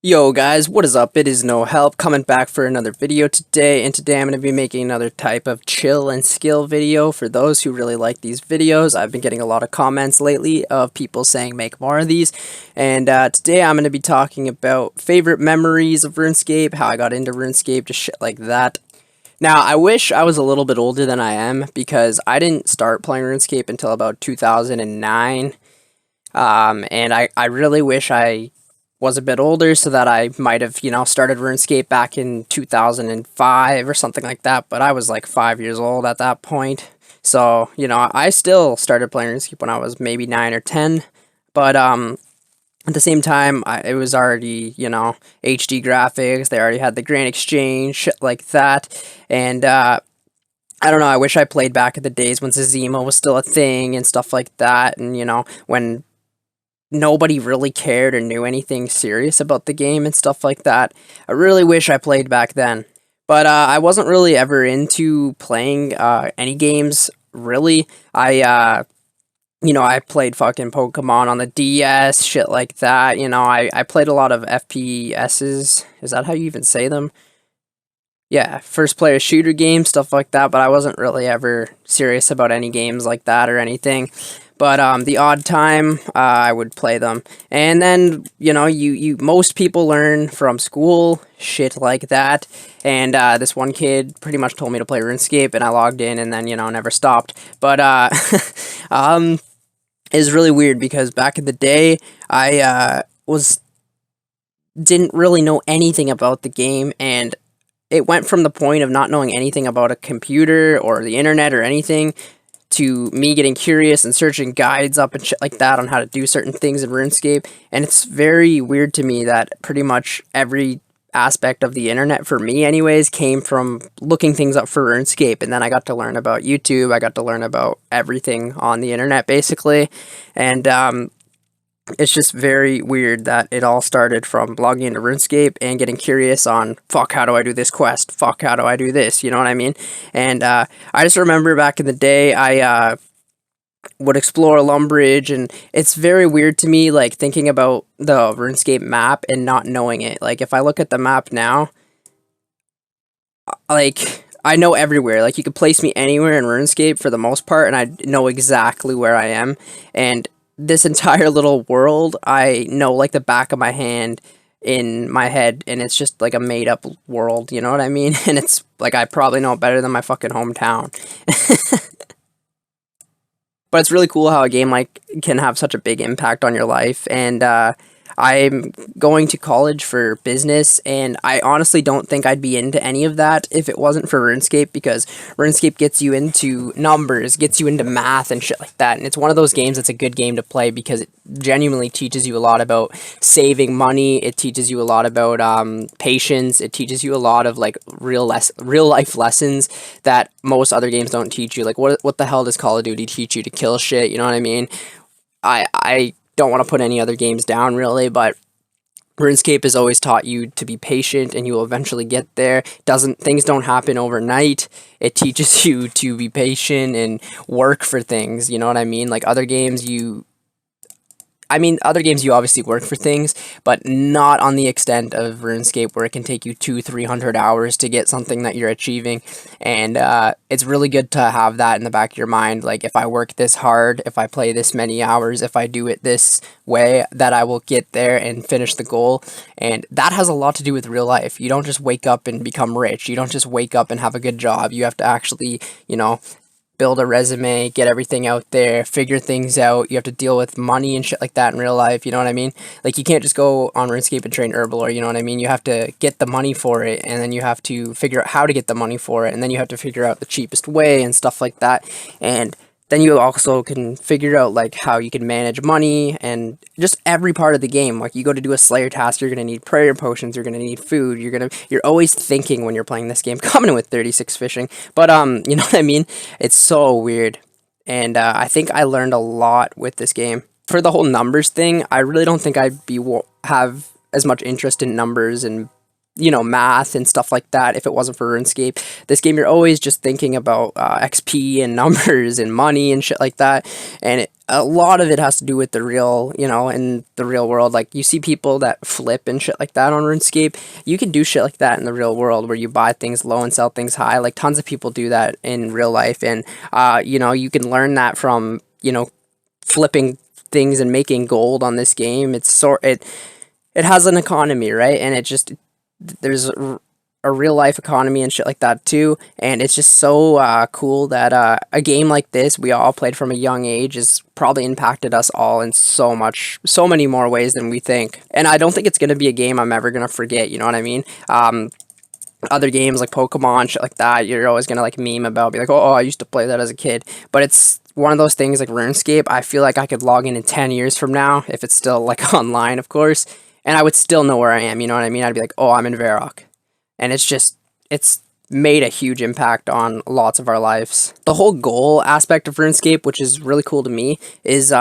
Yo guys, what is up? It is No Help coming back for another video today, and today I'm going to be making another type of chill and skill video for those who really like these videos. I've been getting a lot of comments lately of people saying make more of these, and today I'm going to be talking about favorite memories of RuneScape, how I got into RuneScape, just shit like that. Now, I wish I was a little bit older than I am, because I didn't start playing RuneScape until about 2009, and I really wish I was a bit older so that I might have, started RuneScape back in 2005 or something like that, but I was like 5 years old at that point. So, I still started playing RuneScape when I was maybe 9 or 10, but at the same time, it was already, HD graphics, they already had the Grand Exchange, shit like that, and I don't know, I wish I played back in the days when Zazima was still a thing and stuff like that, and, when nobody really cared or knew anything serious about the game and stuff like that. I really wish I played back then. But I wasn't really ever into playing any games, really. I played fucking Pokemon on the DS, shit like that. I played a lot of FPSs. Is that how you even say them? Yeah, first player shooter games, stuff like that, but I wasn't really ever serious about any games like that or anything. But the odd time I would play them. And then, you most people learn from school, shit like that. And this one kid pretty much told me to play RuneScape, and I logged in and then, never stopped. But um it's really weird because back in the day I was didn't really know anything about the game, and it went from the point of not knowing anything about a computer or the internet or anything to me getting curious and searching guides up and shit like that on how to do certain things in RuneScape. And it's very weird to me that pretty much every aspect of the internet, for me anyways, came from looking things up for RuneScape. And then I got to learn about YouTube, I got to learn about everything on the internet basically. And it's just very weird that it all started from logging into RuneScape and getting curious on, fuck, how do I do this quest? Fuck, how do I do this? You know what I mean? And I just remember back in the day, I would explore Lumbridge, and it's very weird to me, like, thinking about the RuneScape map and not knowing it. Like, if I look at the map now, like, I know everywhere. Like, you could place me anywhere in RuneScape for the most part, and I know exactly where I am. And this entire little world, I know like the back of my hand in my head, and it's just like a made up world, you know what I mean? And it's like I probably know it better than my fucking hometown. But it's really cool how a game like can have such a big impact on your life. And I'm going to college for business, and I honestly don't think I'd be into any of that if it wasn't for RuneScape, because RuneScape gets you into numbers, gets you into math and shit like that. And it's one of those games that's a good game to play because it genuinely teaches you a lot about saving money. It teaches you a lot about patience. It teaches you a lot of like real life lessons that most other games don't teach you. Like what the hell does Call of Duty teach you? To kill shit, you know what I mean? I don't want to put any other games down really, but RuneScape has always taught you to be patient, and you will eventually get there. Doesn't Things don't happen overnight. It teaches you to be patient and work for things, you know what I mean? Like other games you obviously work for things, but not on the extent of RuneScape, where it can take you 200-300 hours to get something that you're achieving. And it's really good to have that in the back of your mind. Like, if I work this hard, if I play this many hours, if I do it this way, that I will get there and finish the goal. And that has a lot to do with real life. You don't just wake up and become rich. You don't just wake up and have a good job. You have to actually, build a resume, get everything out there, figure things out. You have to deal with money and shit like that in real life, you know what I mean? Like, you can't just go on RuneScape and train Herbalore, you know what I mean? You have to get the money for it, and then you have to figure out how to get the money for it, and then you have to figure out the cheapest way and stuff like that. And then you also can figure out like how you can manage money and just every part of the game. Like, you go to do a Slayer task, you're gonna need prayer potions, you're gonna need food, you're always thinking when you're playing this game. Coming in with 36 fishing, but you know what I mean? It's so weird, and I think I learned a lot with this game. For the whole numbers thing, I really don't think have as much interest in numbers and math and stuff like that if it wasn't for RuneScape. This game, you're always just thinking about XP and numbers and money and shit like that. And a lot of it has to do with the real, in the real world. Like, you see people that flip and shit like that on RuneScape. You can do shit like that in the real world, where you buy things low and sell things high. Like, tons of people do that in real life, and you can learn that from, flipping things and making gold on this game. It has an economy, right? And there's a real life economy and shit like that too. And it's just so cool that a game like this we all played from a young age has probably impacted us all in so many more ways than we think. And I don't think it's gonna be a game I'm ever gonna forget. You know what I mean? Other games like Pokemon, shit like that, you're always gonna like meme about, be like, oh, I used to play that as a kid. But it's one of those things like RuneScape. I feel like I could log in 10 years from now, if it's still like online, of course, and I would still know where I am. You know what I mean? I'd be like, oh, I'm in Varrock, and it's made a huge impact on lots of our lives. The whole goal aspect of RuneScape, which is really cool to me, is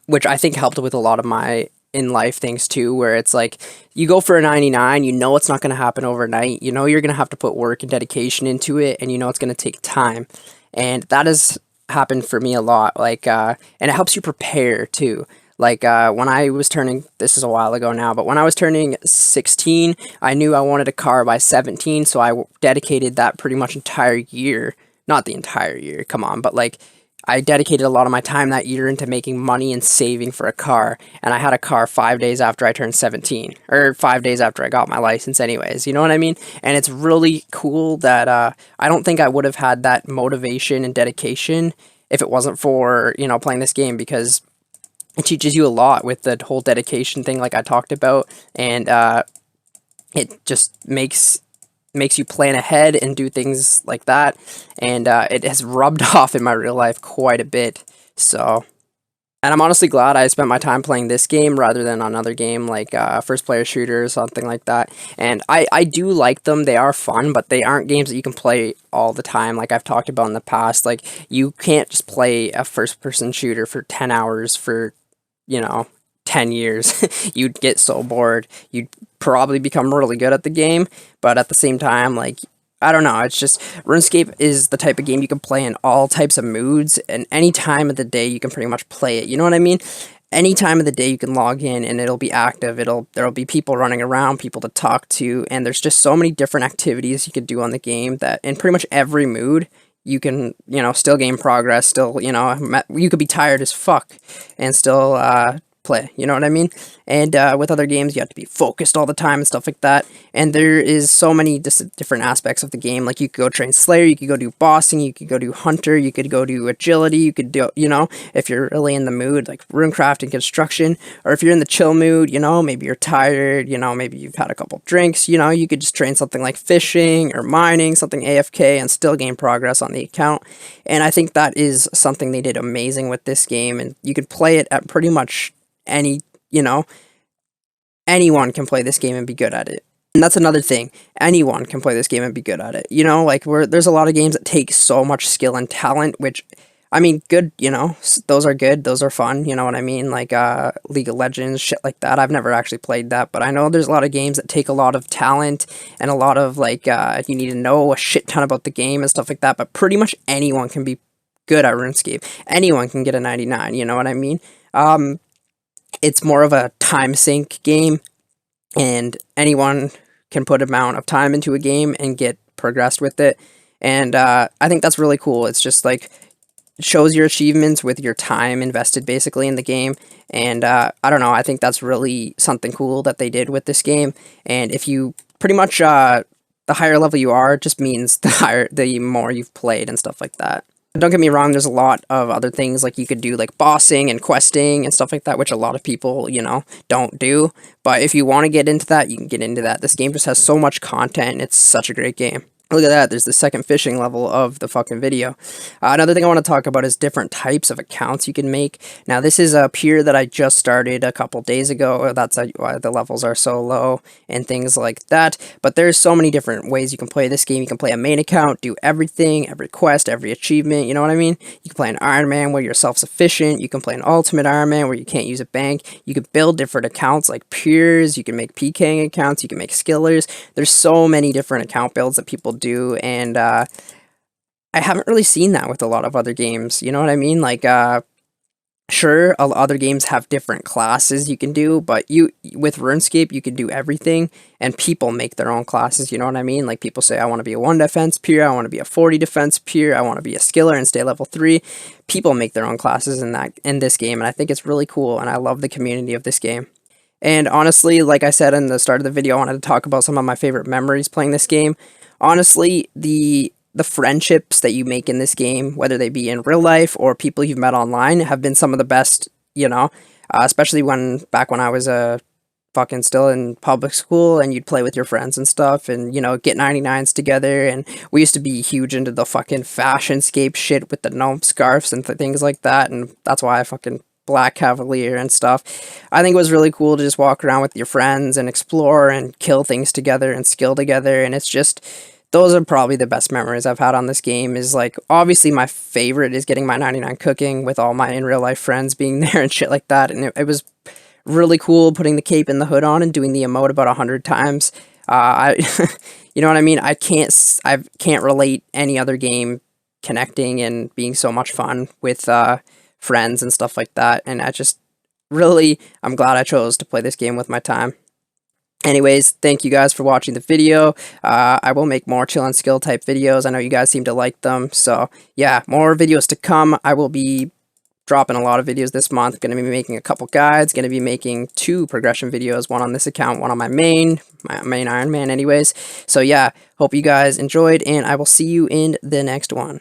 which I think helped with a lot of my in life things too, where it's like, you go for a 99, you know it's not going to happen overnight, you know you're going to have to put work and dedication into it, and you know it's going to take time. And that has happened for me a lot, like and it helps you prepare too. Like when I was turning, this is a while ago now, but when I was turning 16, I knew I wanted a car by 17, so I dedicated that pretty much entire year. Not the entire year, come on, but like, I dedicated a lot of my time that year into making money and saving for a car, and I had a car 5 days after I turned 17, or 5 days after I got my license anyways, you know what I mean? And it's really cool that I don't think I would have had that motivation and dedication if it wasn't for, playing this game, because it teaches you a lot with the whole dedication thing like I talked about, and it just makes you plan ahead and do things like that, and it has rubbed off in my real life quite a bit. So, and I'm honestly glad I spent my time playing this game rather than another game like first player shooter or something like that. And I do like them, they are fun, but they aren't games that you can play all the time, like I've talked about in the past. Like, you can't just play a first person shooter for 10 hours for 10 years. You'd get so bored. You'd probably become really good at the game, but at the same time, like, I don't know, it's just, RuneScape is the type of game you can play in all types of moods, and any time of the day you can pretty much play it, you know what I mean? Any time of the day you can log in and it'll be active, there'll be people running around, people to talk to, and there's just so many different activities you can do on the game that in pretty much every mood you can, still gain progress, still, you could be tired as fuck and still play, you know what I mean? And with other games, you have to be focused all the time and stuff like that. And there is so many different aspects of the game. Like, you could go train Slayer, you could go do bossing, you could go do Hunter, you could go do agility, you could do, if you're really in the mood, like runecraft and construction. Or if you're in the chill mood, maybe you're tired, maybe you've had a couple drinks, you could just train something like fishing or mining, something AFK, and still gain progress on the account. And I think that is something they did amazing with this game, and you could play it at pretty much anyone can play this game and be good at it. And that's another thing. Anyone can play this game and be good at it. Like, there's a lot of games that take so much skill and talent, which, I mean, good, those are good, those are fun, you know what I mean? Like, League of Legends, shit like that. I've never actually played that, but I know there's a lot of games that take a lot of talent and a lot of, like, you need to know a shit ton about the game and stuff like that, but pretty much anyone can be good at RuneScape. Anyone can get a 99, you know what I mean? It's more of a time sink game, and anyone can put amount of time into a game and get progressed with it. And I think that's really cool. It's just like, it shows your achievements with your time invested basically in the game. And I don't know, I think that's really something cool that they did with this game. And if you pretty much the higher level you are, it just means the more you've played and stuff like that. Don't get me wrong, there's a lot of other things like you could do, like bossing and questing and stuff like that, which a lot of people, don't do. But if you want to get into that, you can get into that. This game just has so much content, and it's such a great game. Look at that, there's the second fishing level of the fucking video. Another thing I want to talk about is different types of accounts you can make. Now, this is a pier that I just started a couple days ago. That's why the levels are so low and things like that. But there's so many different ways you can play this game. You can play a main account, do everything, every quest, every achievement, you know what I mean? You can play an Iron Man where you're self-sufficient. You can play an Ultimate Iron Man where you can't use a bank. You can build different accounts like piers. You can make PKing accounts. You can make skillers. There's so many different account builds that people do, and I haven't really seen that with a lot of other games, you know what I mean? Like, Sure, other games have different classes you can do, but you with RuneScape you can do everything, and people make their own classes. You know what I mean? Like people say, I want to be a 1 defense peer, I want to be a 40 defense peer, I want to be a skiller and stay level 3. People make their own classes in this game, and I think it's really cool, and I love the community of this game. And honestly, like I said in the start of the video, I wanted to talk about some of my favorite memories playing this game. Honestly, the friendships that you make in this game, whether they be in real life or people you've met online, have been some of the best, you know, especially back when I was fucking still in public school and you'd play with your friends and stuff and, get 99s together. And we used to be huge into the fucking fashionscape shit with the gnome scarves and things like that. And that's why I fucking Black Cavalier and stuff. I think it was really cool to just walk around with your friends and explore and kill things together and skill together. And it's just, those are probably the best memories I've had on this game. Is like, obviously my favorite is getting my 99 cooking with all my in real life friends being there and shit like that. And it was really cool putting the cape and the hood on and doing the emote about 100 times. You know what I mean? I can't relate any other game connecting and being so much fun with friends and stuff like that. And I'm glad I chose to play this game with my time. Anyways, thank you guys for watching the video. I will make more chill and skill type videos. I know you guys seem to like them. So yeah, more videos to come. I will be dropping a lot of videos this month. Going to be making a couple guides. Going to be making 2 progression videos. One on this account, one on my main Iron Man anyways. So yeah, hope you guys enjoyed, and I will see you in the next one.